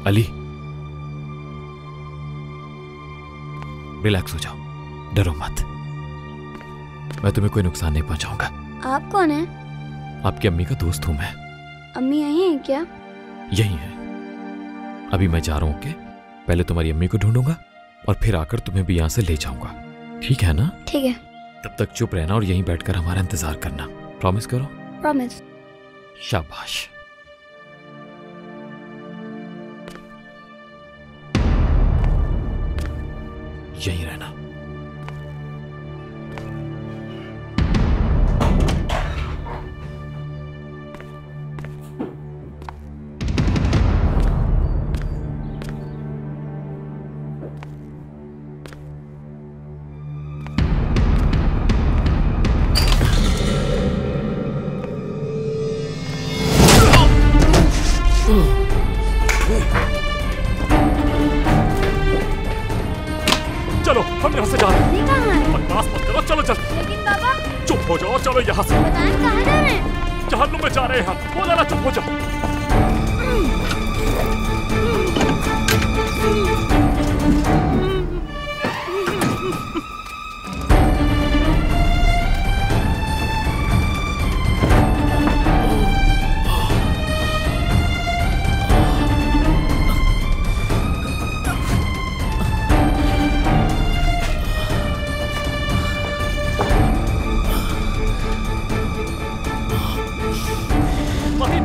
Ali, relax हो जाओ, डरो मत। मैं तुम्हें कोई नुकसान नहीं पहुंचाऊंगा। आप कौन हैं? आपकी अम्मी का दोस्त हूं मैं। अम्मी यहीं हैं क्या? यही है। अभी मैं जा रहा हूं, पहले तुम्हारी अम्मी को ढूंढूंगा और फिर आकर तुम्हें भी यहां से ले जाऊंगा। ठीक है ना? ठीक है। तब तक चुप रहना और यहीं बैठकर हमारा इंतजार करना। प्रॉमिस करो? प्रॉमिस। शाबाश। यहीं रहना। चलो हम यहाँ से जा रहे हैं। बकवास मत करो, चलो चल। लेकिन बाबा। चुप हो जाओ, चलो यहाँ से। बताएं कहाँ जा रहे हैं? जहन्नुम में जा रहे हैं हम। हो जाना, चुप हो जाओ।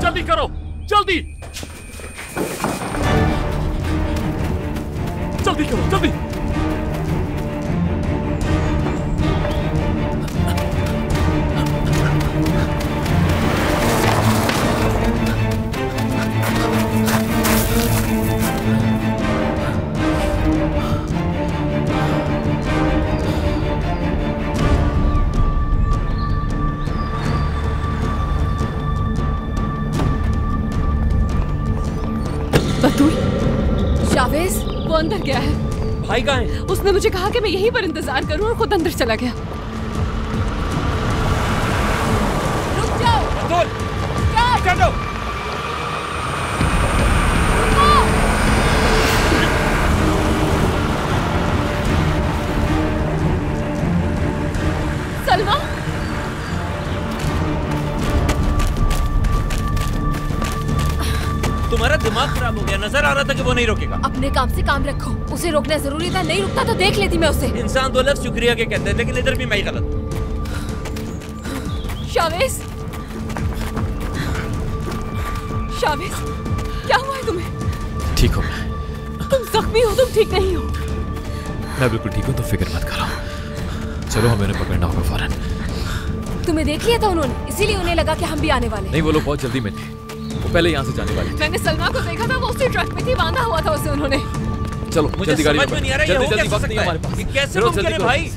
जल्दी करो, जल्दी जल्दी करो, जल्दी। बतूल, शावेज, वो अंदर गया है। भाई कहाँ है? उसने मुझे कहा कि मैं यहीं पर इंतजार करूं और खुद अंदर चला गया। रुक जाओ। बतूल, क्या दो? सलमा, तुम्हारा दिमाग खराब हो गया। नजर आ रहा था कि वो नहीं रोकेगा। अपने काम से काम रखो। उसे रोकना जरूरी था, नहीं रुकता तो देख लेती मैं उसे। इंसान दो लफ्ज़ शुक्रिया के कहते हैं, लेकिन इधर भी मैं ही गलत। शावेज, शावेज, क्या हुआ है तुम्हें? ठीक हो मैं। तुम जख्मी हो, तुम ठीक नहीं हो। मैं बिल्कुल ठीक हूँ, तो फिक्र मत करो। चलो, हमें उन्हें पकड़ना होगा फौरन। तुम्हें देख लिया था उन्होंने, इसीलिए उन्हें लगा कि हम भी आने वाले। नहीं, वो लोग बहुत जल्दी में थे। वो पहले यहाँ से जाने वाले थे। मैंने सलमा को देखा था, वो उसी ट्रक में थी, बांधा हुआ था उसे उन्होंने। चलो मुझे समझ में नहीं आ रहा है, ये हो जल्दी क्या वक्त नहीं है हमारे सकता पास। है? ये कैसे मुमकिन है भाई?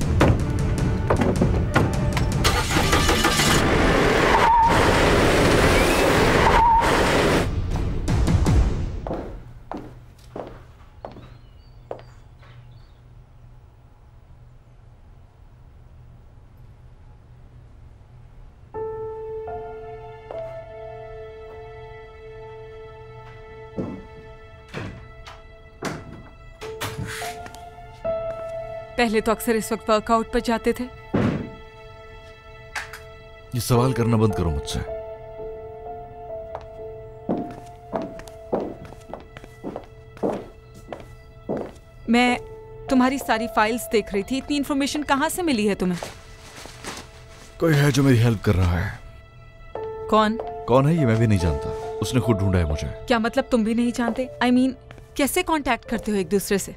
पहले तो अक्सर इस वक्त वर्कआउट पर जाते थे। ये सवाल करना बंद करो मुझसे। मैं तुम्हारी सारी फाइल्स देख रही थी। इतनी इन्फॉर्मेशन कहाँ से मिली है तुम्हें? कोई है जो मेरी हेल्प कर रहा है। कौन? कौन है ये मैं भी नहीं जानता। उसने खुद ढूंढा है मुझे। क्या मतलब तुम भी नहीं जानते? I mean, कैसे कांटेक्ट करते हो एक दूसरे से?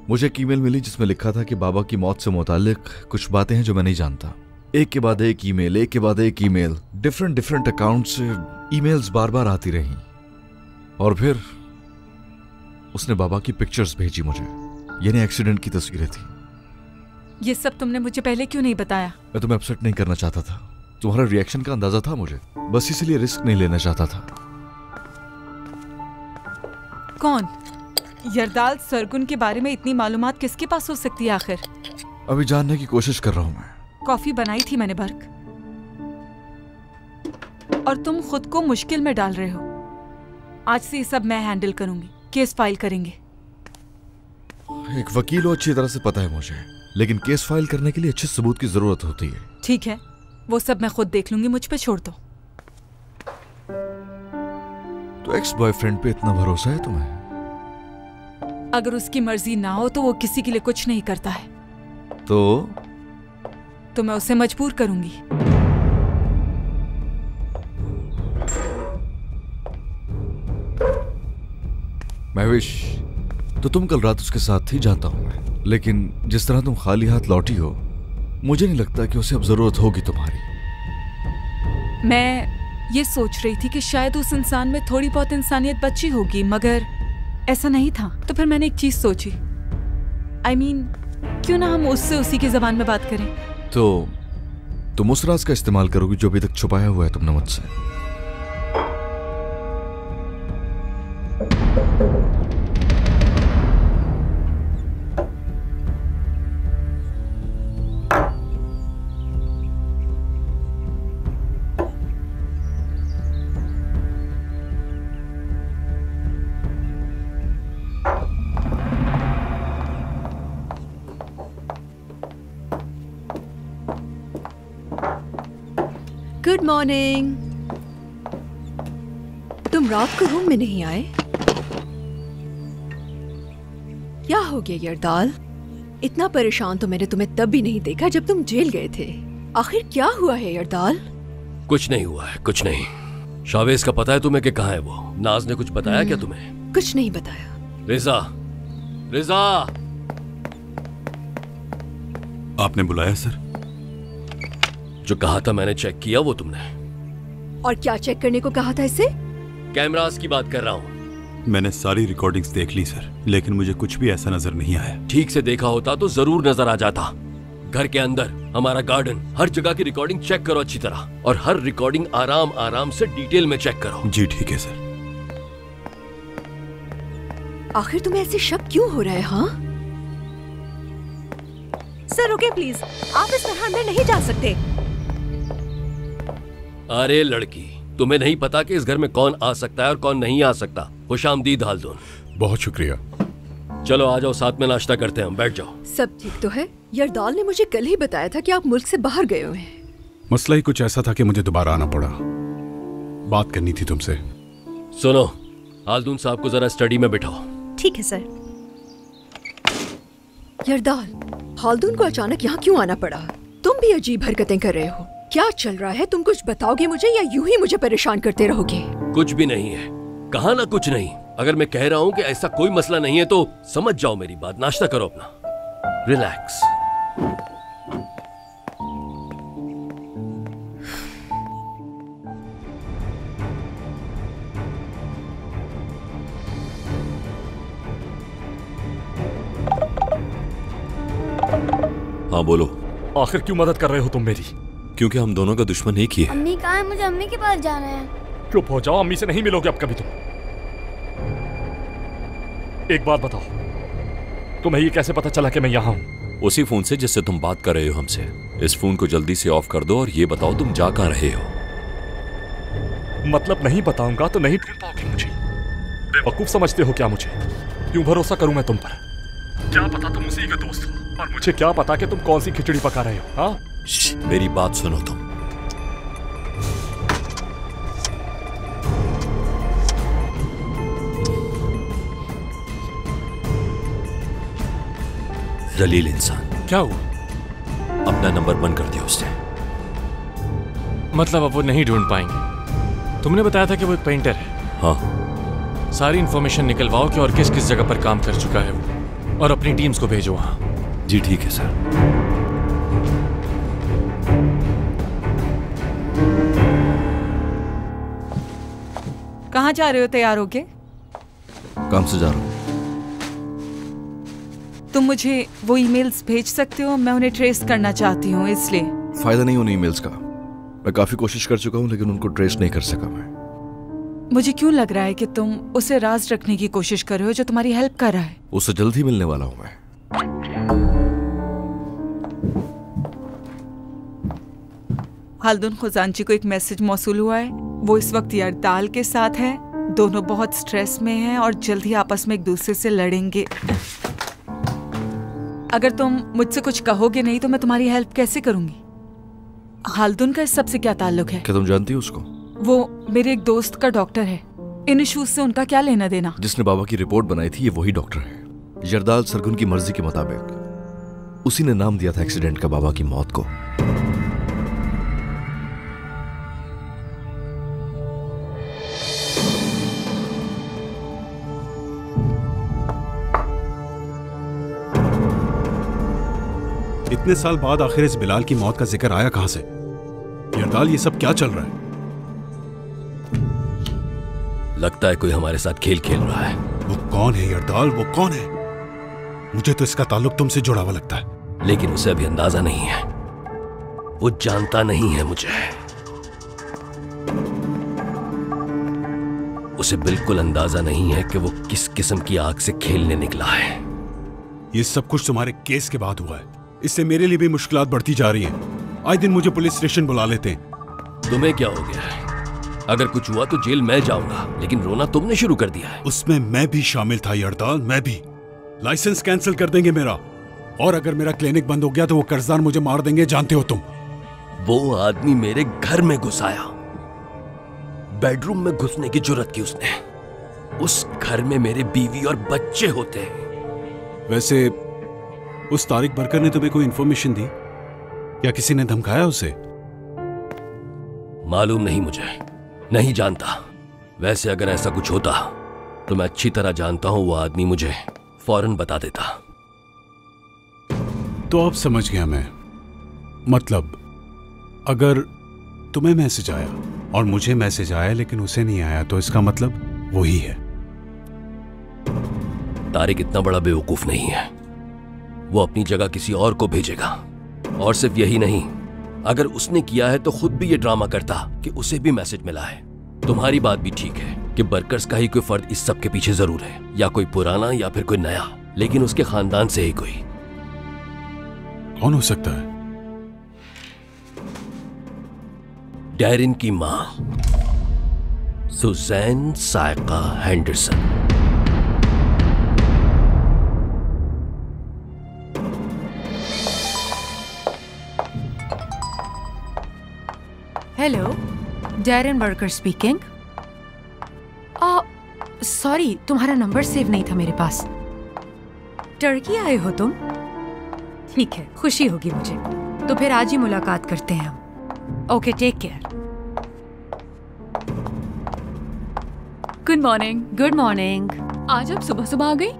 मुझे एक ईमेल मिली जिसमें लिखा था कि बाबा की मौत से मुतालिक कुछ बातें हैं जो मैं नहीं जानता। एक के बाद एक ईमेल, एक के बाद एक ईमेल, डिफरेंट अकाउंट से ईमेल्स बार बार आती रही। और फिर उसने बाबा की पिक्चर्स भेजी मुझे, यानी एक्सीडेंट की तस्वीरें थी। ये सब तुमने मुझे पहले क्यों नहीं बताया? मैं तुम्हें अपसेट नहीं करना चाहता था। तुम्हारा रिएक्शन का अंदाजा था मुझे, बस इसीलिए रिस्क नहीं लेना चाहता था। कौन? यरदाल सरगुन के बारे में इतनी मालूमात किसके पास हो सकती है आखिर? अभी जानने की कोशिश कर रहा हूं मैं। कॉफी बनाई थी मैंने बर्क। और तुम खुद को मुश्किल में डाल रहे हो। आज से ये सब मैं हैंडल करूंगी। केस फाइल करेंगे। एक वकील हो, अच्छी तरह से पता है मुझे, लेकिन केस फाइल करने के लिए अच्छे सबूत की जरूरत होती है। ठीक है, वो सब मैं खुद देख लूंगी, मुझ पे छोड़ दो। तो एक्स बॉयफ्रेंड पे इतना भरोसा है तुम्हें? अगर उसकी मर्जी ना हो तो वो किसी के लिए कुछ नहीं करता है। तो मैं उसे मजबूर करूंगी। महविश, तो तुम कल रात उसके साथ थी, जानता हूं मैं, लेकिन जिस तरह तुम खाली हाथ लौटी हो, मुझे नहीं लगता कि उसे अब जरूरत होगी तुम्हारी। मैं ये सोच रही थी कि शायद उस इंसान में थोड़ी बहुत इंसानियत बची होगी, मगर ऐसा नहीं था। तो फिर मैंने एक चीज सोची, I mean, क्यों ना हम उससे उसी की जबान में बात करें। तो तुम उस राज का इस्तेमाल करोगी जो अभी तक छुपाया हुआ है तुमने मुझसे। Good morning. तुम रात को रूम में नहीं आए? क्या हो गया यरदाल? इतना परेशान तो मैंने तुम्हें तब भी नहीं देखा जब तुम जेल गए थे। आखिर क्या हुआ है यरदाल? कुछ नहीं हुआ है, कुछ नहीं। शावेज का पता है तुम्हें कि कहाँ है वो? नाज ने कुछ बताया क्या तुम्हें? कुछ नहीं बताया। रिजा, रिजा, आपने बुलाया सर? जो कहा था मैंने चेक किया वो तुमने। और क्या चेक करने को कहा था इसे? कैमरास की बात कर रहा हूँ। मैंने सारी रिकॉर्डिंग्स देख ली सर, लेकिन मुझे कुछ भी ऐसा नजर नहीं आया। ठीक से देखा होता तो जरूर नजर आ जाता। घर के अंदर, हमारा गार्डन, हर जगह की रिकॉर्डिंग चेक करो अच्छी तरह, और हर रिकॉर्डिंग आराम आराम से डिटेल में चेक करो। जी ठीक है सर। आखिर तुम्हें ऐसे शक क्यों हो रहा है? हाँ सर रुके प्लीज, आप इस तरह अंदर नहीं जा सकते। अरे लड़की, तुम्हें नहीं पता कि इस घर में कौन आ सकता है और कौन नहीं आ सकता। खुशामदीद हालदून। बहुत शुक्रिया। चलो आ जाओ, साथ में नाश्ता करते हैं, बैठ जाओ। सब ठीक तो है? यरदाल ने मुझे कल ही बताया था कि आप मुल्क से बाहर गए हुए हैं। मसला ही कुछ ऐसा था कि मुझे दोबारा आना पड़ा। बात करनी थी तुमसे। सुनो, हालदून साहब को जरा स्टडी में बिठाओ। ठीक है सर। यरदाल, हालदून को अचानक यहाँ क्यों आना पड़ा? तुम भी अजीब हरकतें कर रहे हो। क्या चल रहा है? तुम कुछ बताओगे मुझे या यूं ही मुझे परेशान करते रहोगे? कुछ भी नहीं है। कहा ना कुछ नहीं। अगर मैं कह रहा हूँ कि ऐसा कोई मसला नहीं है तो समझ जाओ मेरी बात। नाश्ता करो अपना, रिलैक्स। हाँ बोलो। आखिर क्यों मदद कर रहे हो तुम मेरी? क्योंकि हम दोनों का दुश्मन एक ही है। अम्मी कहाँ है? मुझे अम्मी के पास जाना है। चुप हो जाओ, अम्मी से नहीं मिलोगे अब कभी तुम। एक बात बताओ, तुम्हें ये कैसे पता चला कि मैं यहाँ हूँ? उसी फोन से जिससे तुम बात कर रहे हो हमसे। इस फोन को जल्दी से ऑफ कर दो और ये बताओ तुम जा कहाँ रहे हो? मतलब नहीं बताऊंगा तो नहीं ढूंढ पाओगे मुझे। बेवकूफ समझते हो क्या मुझे? क्यों भरोसा करूं मैं तुम पर? क्या पता तुम उसी के दोस्त हो, और मुझे क्या पता कि तुम कौन सी खिचड़ी पका रहे हो? हाँ, मेरी बात सुनो तुम। जलील इंसान। क्या हुआ? अपना नंबर बंद कर दिया उसने। मतलब अब वो नहीं ढूंढ पाएंगे? तुमने बताया था कि वो एक पेंटर है। हाँ। सारी इंफॉर्मेशन निकलवाओ कि और किस किस जगह पर काम कर चुका है वो, और अपनी टीम्स को भेजो वहां। जी ठीक है सर। कहाँ जा रहे हो तैयार होके? काम से जा रहा हूँ। तुम मुझे वो ईमेल्स भेज सकते हो? मैं उन्हें ट्रेस करना चाहती हूँ, इसलिए। फायदा नहीं उन ईमेल्स का। मैं काफी कोशिश कर चुका हूँ लेकिन उनको ट्रेस नहीं कर सका मैं। मुझे क्यों लग रहा है कि तुम उसे राज रखने की कोशिश कर रहे हो जो तुम्हारी हेल्प कर रहा है। उससे जल्द ही मिलने वाला हूँ मैं। हाल्दुन खुजानची को एक मैसेज मौसूल हुआ है। वो इस वक्त यरदाल के साथ है। दोनों बहुत स्ट्रेस में हैं और जल्द ही आपस में एक दूसरे से लड़ेंगे। अगर तुम मुझसे कुछ कहोगे नहीं तो मैं तुम्हारी हेल्प कैसे करूंगी? हाल्दुन का इस सब से क्या ताल्लुक है? क्या तुम जानती हो उसको? वो मेरे एक दोस्त का डॉक्टर है। इन इश्यूज से उनका क्या लेना देना? जिसने बाबा की रिपोर्ट बनाई थी ये वही डॉक्टर है। यरदाल सरगुन की मर्जी के मुताबिक उसी ने नाम दिया था एक्सीडेंट का बाबा की मौत को। इतने साल बाद आखिर इस बिलाल की मौत का जिक्र आया कहां से? यरदाल, ये सब क्या चल रहा है? लगता है कोई हमारे साथ खेल खेल रहा है। वो कौन है यरदाल? वो कौन है? मुझे तो इसका ताल्लुक तुमसे जुड़ा हुआ लगता है। लेकिन उसे अभी अंदाजा नहीं है। वो जानता नहीं है मुझे। उसे बिल्कुल अंदाजा नहीं है कि वो किस किस्म की आग से खेलने निकला है। ये सब कुछ तुम्हारे केस के बाद हुआ है। इससे मेरे लिए भी मुश्किलात बढ़ती जा रही हैं। आए दिन मुझे पुलिस स्टेशन बुला लेते हैं। तुम्हें क्या हो गया है? अगर कुछ हुआ तो जेल मैं जाऊंगा, लेकिन रोना तुमने शुरू कर दिया है। उसमें मैं भी शामिल था यरदाल, मैं भी। लाइसेंस कैंसिल कर देंगे मेरा, और अगर मेरा क्लिनिक बंद हो गया तो वो कर्जदार मुझे मार देंगे, जानते हो तुम। वो आदमी मेरे घर में घुस आया। बेडरूम में घुसने की जुर्रत की उसने। उस घर में मेरे बीवी और बच्चे होते हैं। वैसे उस तारिक बरकर ने तुम्हें कोई इंफॉर्मेशन दी या किसी ने धमकाया उसे? मालूम नहीं मुझे, नहीं जानता। वैसे अगर ऐसा कुछ होता तो मैं अच्छी तरह जानता हूं, वो आदमी मुझे फौरन बता देता। तो अब समझ गया मैं। मतलब अगर तुम्हें मैसेज आया और मुझे मैसेज आया लेकिन उसे नहीं आया तो इसका मतलब वही है। तारिक इतना बड़ा बेवकूफ नहीं है। वो अपनी जगह किसी और को भेजेगा। और सिर्फ यही नहीं, अगर उसने किया है तो खुद भी ये ड्रामा करता कि उसे भी मैसेज मिला है। तुम्हारी बात भी ठीक है कि बरकर्स का ही कोई फर्द इस सब के पीछे जरूर है, या कोई पुराना या फिर कोई नया, लेकिन उसके खानदान से ही कोई। कौन हो सकता है? डैरिन की मां सुजैन साइका Henderson. Hello, Darren Barker speaking. Sorry, तुम्हारा नंबर सेव नहीं था मेरे पास। टर्की आए हो तुम? ठीक है, खुशी होगी मुझे। तो फिर आज ही मुलाकात करते हैं हम। Okay, take care. Good morning. Good morning. आज आप सुबह सुबह आ गई?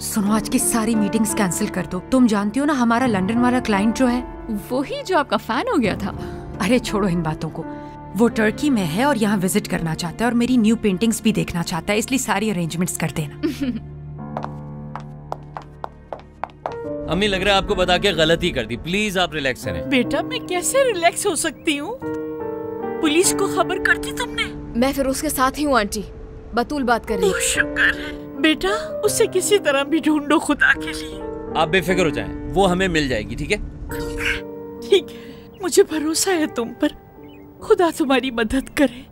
सुनो, आज की सारी मीटिंग्स कैंसिल कर दो। तुम जानती हो ना हमारा लंदन वाला क्लाइंट जो है, वही जो आपका फैन हो गया था। अरे छोड़ो इन बातों को। वो टर्की में है और यहाँ विजिट करना चाहता है और मेरी न्यू पेंटिंग्स भी देखना चाहता है, इसलिए सारी अरेंजमेंट्स कर देना। अम्मी, लग रहा है आपको बता के गलती कर दी। प्लीज आप रिलैक्स करें। बेटा, मैं कैसे रिलैक्स हो सकती हूँ? पुलिस को खबर कर दी तुमने? मैं फिर उसके साथ ही हूँ आंटी। बतूल बात कर रही है। शुक्र है बेटा, उसे किसी तरह भी ढूंढो खुदा के लिए। आप बेफिक्र हो जाएं, वो हमें मिल जाएगी। ठीक है? ठीक है, मुझे भरोसा है तुम पर। खुदा तुम्हारी मदद करे।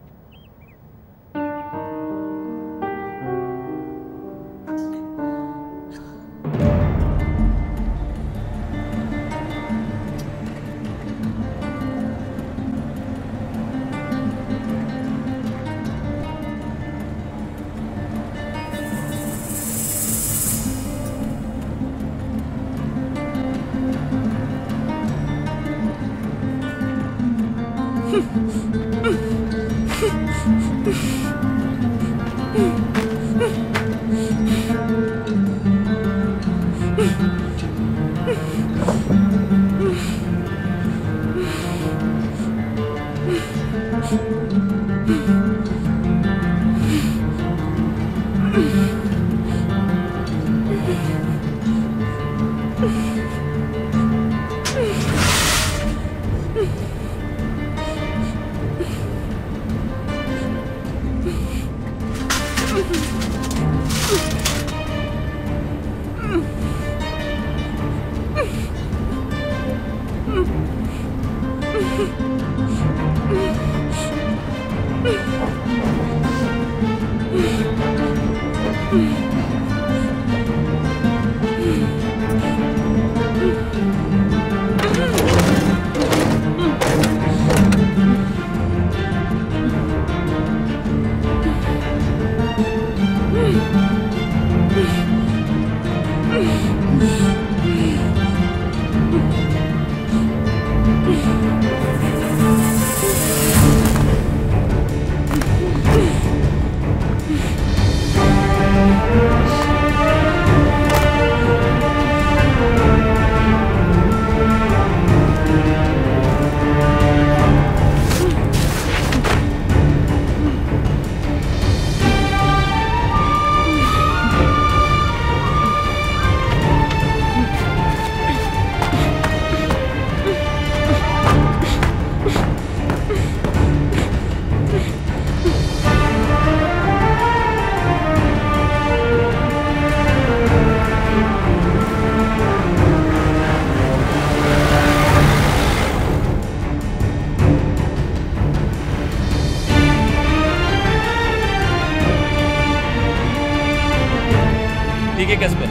ठीक है कैस्पर,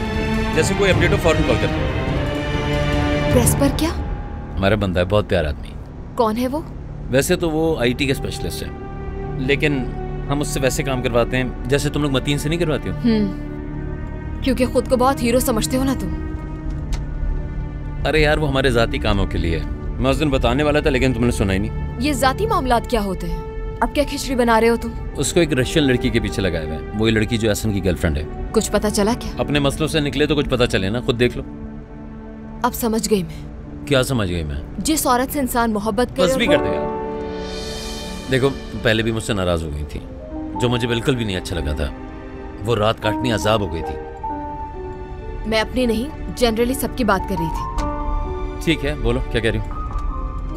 जैसे कोई अपडेट हो फौरन कॉल कर। कैस्पर क्या? हमारा बंदा है, बहुत प्यारा आदमी। कौन है वो? वैसे तो वो आईटी के स्पेशलिस्ट है, लेकिन हम उससे वैसे काम करवाते हैं जैसे तुम लोग मतीन से नहीं करवाती हो। क्योंकि खुद को बहुत हीरो समझते हो ना तुम। अरे यार वो हमारे जाती कामों के लिए है। मैं उस दिन बताने वाला था लेकिन तुमने सुना ही नहीं। ये जाती मामलात क्या होते हैं? अब क्या खिचड़ी बना रहे हो तुम? उसको एक रशियन लड़की के पीछे लगाया हुआ है, वही लड़की जो एहसन की गर्लफ्रेंड है। कुछ पता चला क्या? अपने मसलों से निकले तो कुछ पता चले ना, खुद देख लो। अब समझ गई मैं। क्या समझ गई मैं? जिस औरत से इंसान मोहब्बत करे बस भी कर दे यार। देखो पहले भी मुझसे नाराज हो गई थी, जो मुझे बिल्कुल भी नहीं अच्छा लगा था। वो रात काटनी अजाब हो गई थी। मैं अपनी नहीं, जनरली सबकी बात कर रही थी। ठीक है बोलो, क्या कह रही हो?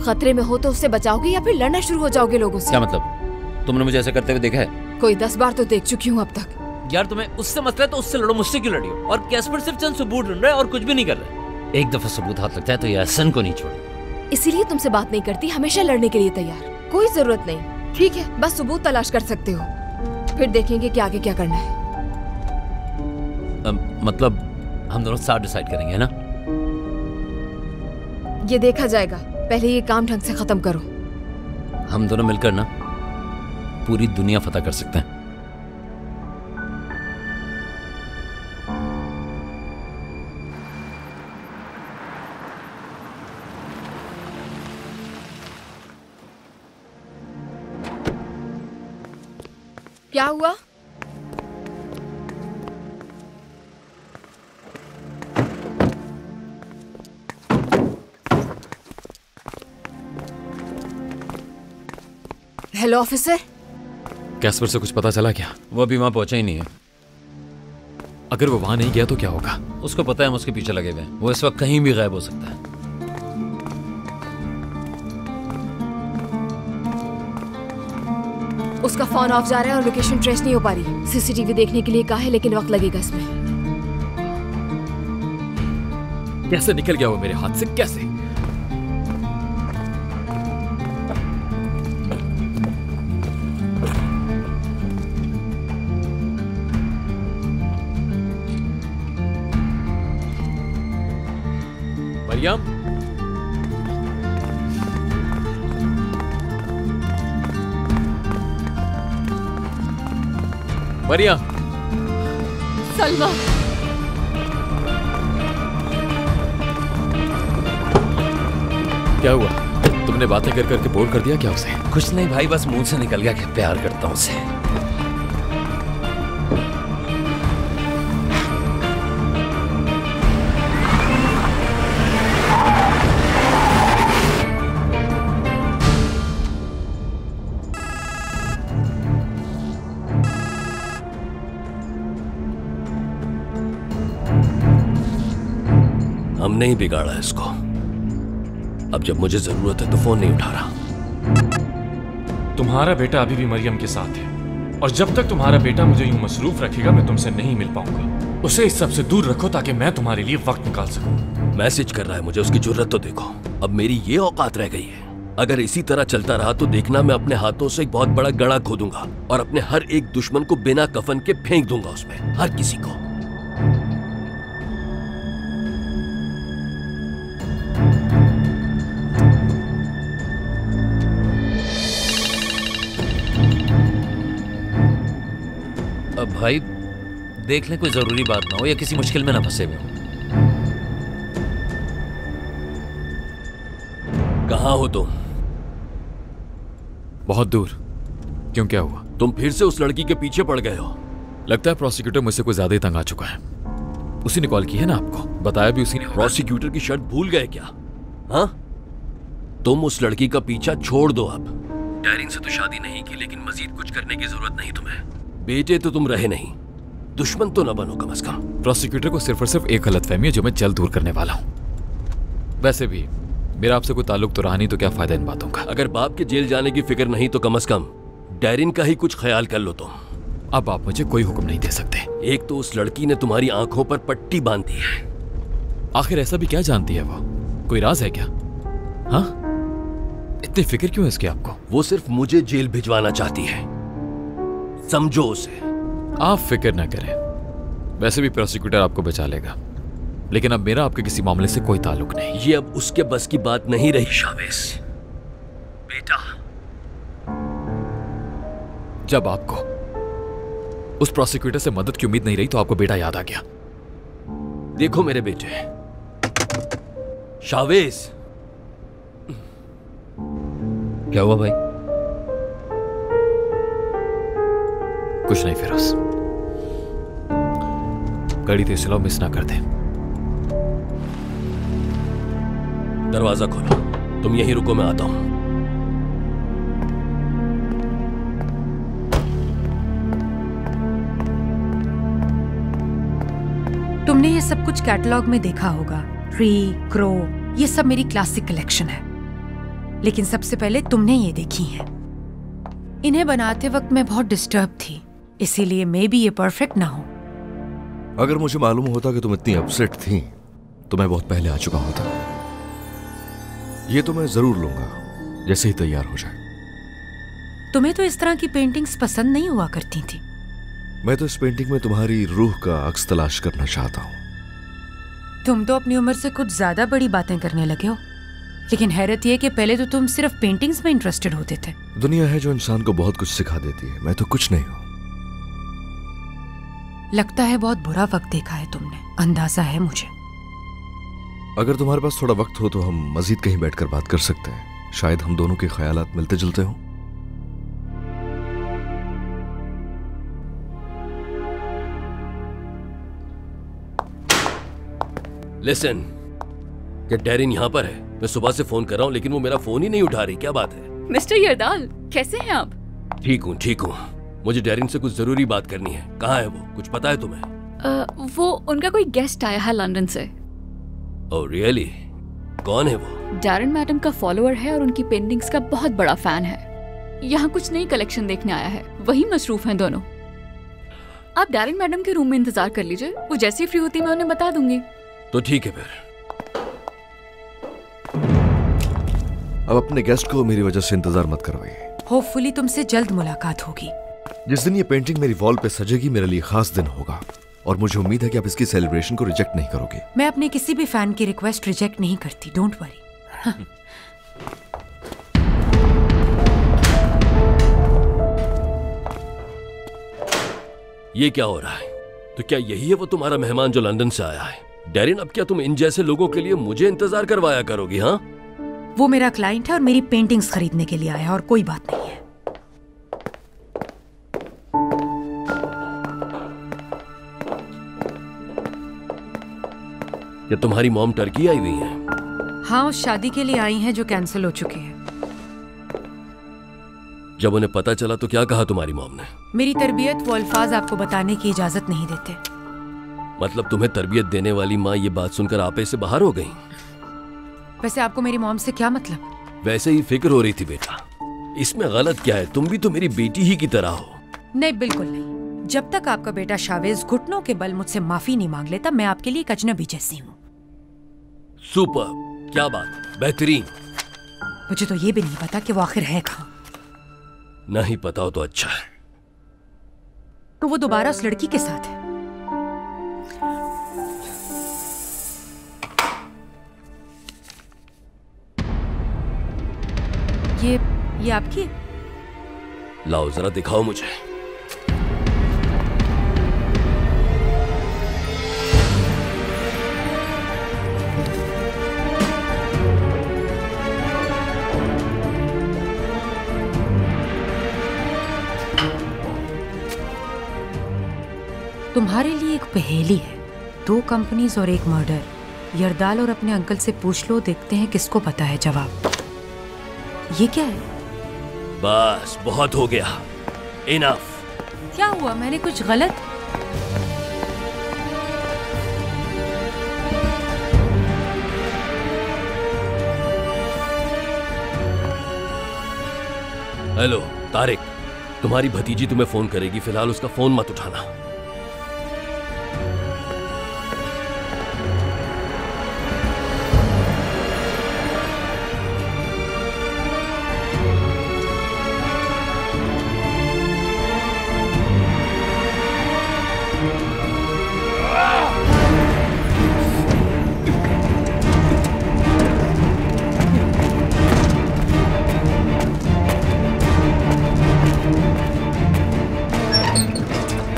खतरे में हो तो उससे बचाओगे या फिर लड़ना शुरू हो जाओगे लोगों से? क्या मतलब? तुमने मुझे ऐसा करते हुए देखा है? कोई 10 बार तो देख चुकी हूँ अब तक। यार तुम्हें उससे मसला है तो उससे लड़ो, मुझसे क्यों लड़ी हो? और कैस्पर सिर्फ चंद सबूत ढूंढ रहा है और कुछ भी नहीं कर रहा है। एक दफा सबूत हाथ लगता है तो ये एहसन को नहीं छोड़। इसीलिए तुमसे बात नहीं करती, हमेशा लड़ने के लिए तैयार। कोई जरूरत नहीं, ठीक है? बस सबूत तलाश कर सकते हो, फिर देखेंगे कि आगे क्या करना है। मतलब हम दोनों साथ डिसाइड करेंगे, है ना? ये देखा जाएगा, पहले ये काम ढंग से खत्म करो। हम दोनों मिलकर ना पूरी दुनिया फतह कर सकते हैं। क्या हुआ? Hello officer. कैस्पर से कुछ पता चला क्या? वो अभी वहां पहुंचा ही नहीं है। अगर वो वहां नहीं गया तो क्या होगा? उसको पता है हम उसके पीछे लगे हुए हैं। वो इस वक्त कहीं भी गायब हो सकता है। उसका फोन ऑफ जा रहा है और लोकेशन ट्रेस नहीं हो पा रही। सीसीटीवी देखने के लिए कहा है लेकिन वक्त लगेगा इसमें। कैसे निकल गया वो मेरे हाथ से? कैसे? मरियम, मरियम, सलमा, क्या हुआ? तुमने बातें कर करके बोर कर दिया क्या उसे? कुछ नहीं भाई, बस मुंह से निकल गया कि प्यार करता हूं उसे। हमने ही बिगाड़ा इसको। अब जब मुझे जरूरत है तो फोन नहीं उठा रहा। तुम्हारा बेटा अभी भी मरियम के साथ है और जब तक तुम्हारा बेटा मुझे यूं मसरूफ रखेगा मैं तुमसे नहीं मिल पाऊंगा। उसे इस सब से दूर रखो ताकि मैं तुम्हारे लिए वक्त निकाल सकूं। मैसेज कर रहा है मुझे, उसकी जरूरत तो देखो। अब मेरी ये औकात रह गई है। अगर इसी तरह चलता रहा तो देखना मैं अपने हाथों से एक बहुत बड़ा गड़ा खोदूंगा और अपने हर एक दुश्मन को बिना कफन के फेंक दूंगा उसमें, हर किसी को। अब भाई देख ले कोई जरूरी बात ना हो या किसी मुश्किल में ना फंसे हुए हो। कहाँ हो तुम? बहुत दूर। क्यों, क्या हुआ? तुम फिर से उस लड़की के पीछे पड़ गए हो। लगता है प्रोसिक्यूटर मुझसे कोई ज्यादा ही तंग आ चुका है। उसी ने कॉल की है ना आपको? बताया भी उसी ने। प्रोसिक्यूटर की शर्त भूल गए क्या? हाँ, तुम उस लड़की का पीछा छोड़ दो अब। डैरिन से तो शादी नहीं की, लेकिन मजीद कुछ करने की जरूरत नहीं तुम्हें। बेटे तो तुम रहे नहीं, दुश्मन तो न बनो कम से कम। प्रोसिक्यूटर को सिर्फ और सिर्फ एक गलतफहमी है जो मैं जल्द दूर करने वाला हूँ। वैसे भी मेरा आपसे कोई ताल्लुक तो रहा नहीं, तो क्या फायदा इन बातों का। अगर बाप के जेल जाने की फिक्र नहीं तो कम से कम डैरिन का ही कुछ ख्याल कर लो तुम। अब आप मुझे कोई हुक्म नहीं दे सकते। एक तो उस लड़की ने तुम्हारी आंखों पर पट्टी बांधी है। आखिर ऐसा भी क्या जानती है वो? कोई राज है क्या? हाँ, इतनी फिक्र क्यों है इसकी आपको? वो सिर्फ मुझे जेल भिजवाना चाहती है, समझो उसे। आप फिक्र ना करें, वैसे भी प्रोसिक्यूटर आपको बचा लेगा, लेकिन अब मेरा आपके किसी मामले से कोई ताल्लुक नहीं। ये अब उसके बस की बात नहीं रही शावेज। बेटा, जब आपको उस प्रोसिक्यूटर से मदद की उम्मीद नहीं रही तो आपको बेटा याद आ गया। देखो मेरे बेटे, शावेज। क्या हुआ भाई? कुछ नहीं फिरोज, गाड़ी तेज चलाओ, मिस ना कर दे। दरवाजा खोलो, तुम यहीं रुको, मैं आता हूं। तुमने ये सब कुछ कैटलॉग में देखा होगा, ट्री, क्रो, ये सब मेरी क्लासिक कलेक्शन है। लेकिन सबसे पहले तुमने ये देखी हैं। इन्हें बनाते वक्त मैं बहुत डिस्टर्ब थी, इसीलिए मे भी ये परफेक्ट ना हो। अगर मुझे मालूम होता कि तुम इतनी अपसेट थी तो मैं बहुत पहले आ चुका होता। ये तो मैं जरूर लूंगा जैसे ही तैयार हो जाए। तुम्हें तो इस तरह की पेंटिंग्स पसंद नहीं हुआ करती थी। मैं तो इस पेंटिंग में तुम्हारी रूह का अक्स तलाश करना चाहता हूं। तुम तो अपनी उम्र से कुछ ज्यादा बड़ी बातें करने लगे हो। लेकिन हैरत यह कि पहले तो तुम सिर्फ पेंटिंग्स में इंटरेस्टेड होते थे। दुनिया है जो इंसान को बहुत कुछ सिखा देती है, मैं तो कुछ नहीं हूं। लगता है बहुत बुरा वक्त देखा है तुमने, अंदाजा है मुझे। अगर तुम्हारे पास थोड़ा वक्त हो तो हम मजीद कहीं बैठकर बात कर सकते हैं। शायद हम दोनों के ख्यालात मिलते जुलते हों। लिसन, क्या डैरिन यहाँ पर है? मैं सुबह से फोन कर रहा हूँ लेकिन वो मेरा फोन ही नहीं उठा रही। क्या बात है? मिस्टर यरदाल, कैसे हैं आप? ठीक हूँ, ठीक हूँ। मुझे डैरिन से कुछ जरूरी बात करनी है। कहाँ है वो? कुछ पता है तुम्हें? वो उनका कोई गेस्ट आया है लंदन से। Oh really? कौन है वो? डैरिन मैडम का फॉलोअर है और उनकी पेंटिंग्स का बहुत बड़ा फैन है। यहाँ कुछ नई कलेक्शन देखने आया है, वही मसरूफ हैं दोनों। आप डैरिन मैडम के रूम में इंतजार कर लीजिए, वो जैसी फ्री होती मैं उन्हें बता दूंगी। तो ठीक है फिर। अब अपने गेस्ट को मेरी वजह से इंतजार मत करवाइए। होपफुली तुमसे जल्द मुलाकात होगी। जिस दिन ये पेंटिंग मेरी वॉल पे सजेगी मेरे लिए खास दिन होगा और मुझे उम्मीद है कि आप इसकी सेलिब्रेशन को रिजेक्ट नहीं करोगे। मैं अपने किसी भी फैन की रिक्वेस्ट रिजेक्ट नहीं करती, डोंट वरी। ये क्या हो रहा है? तो क्या यही है वो तुम्हारा मेहमान जो लंदन से आया है? डैरिन, अब क्या तुम इन जैसे लोगों के लिए मुझे इंतजार करवाया करोगी? हाँ, वो मेरा क्लाइंट है और मेरी पेंटिंग्स खरीदने के लिए आया है और कोई बात नहीं है। क्या तुम्हारी मॉम टर्की आई हुई है? हाँ, उस शादी के लिए आई हैं जो कैंसिल हो चुकी है। जब उन्हें पता चला तो क्या कहा तुम्हारी मॉम ने? मेरी तरबियत वो अल्फाज आपको बताने की इजाजत नहीं देते। मतलब तुम्हें तरबियत देने वाली माँ ये बात सुनकर आपे से बाहर हो गई? वैसे आपको मेरी मॉम से क्या मतलब? वैसे ही फिक्र हो रही थी बेटा। इसमें गलत क्या है? तुम भी तो मेरी बेटी ही की तरह हो। नहीं, बिल्कुल नहीं। जब तक आपका बेटा शावेज घुटनों के बल मुझसे माफी नहीं मांग लेता, मैं आपके लिए एक अजनबी जैसी हूँ। सुपर, क्या बात, बेहतरीन। मुझे तो ये भी नहीं पता कि वो आखिर है कहाँ। नहीं पता हो तो अच्छा है। तो वो दोबारा उस लड़की के साथ है। ये आपकी है? लाओ जरा दिखाओ मुझे। तुम्हारे लिए एक पहेली है, 2 कंपनीज और 1 मर्डर। यरदाल और अपने अंकल से पूछ लो, देखते हैं किसको पता है जवाब। ये क्या है? बस बहुत हो गया, इनफ। क्या हुआ, मैंने कुछ गलत? हेलो तारिक, तुम्हारी भतीजी तुम्हें फोन करेगी, फिलहाल उसका फोन मत उठाना।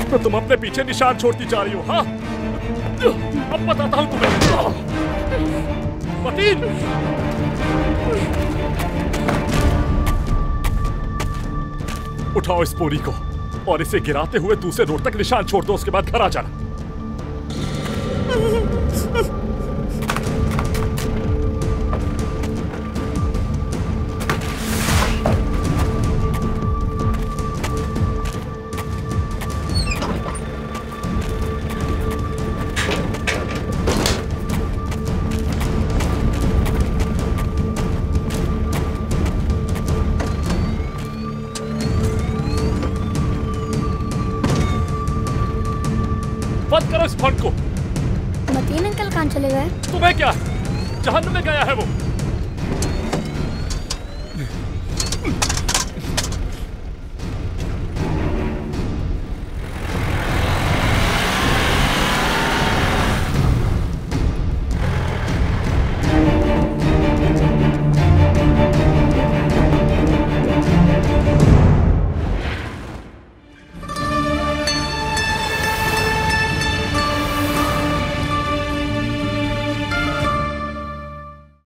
तो तुम अपने पीछे निशान छोड़ती जा रही हो, हाँ? अब बताता हूं तुम्हें। मतीन! उठाओ इस बोरी को और इसे गिराते हुए दूसरे रोड तक निशान छोड़ दो, उसके बाद घर आ जाना। बंद करो इस फोन को। मतीन अंकल कहाँ चले गए? तुम्हें क्या, जहन्नुम में गया है वो।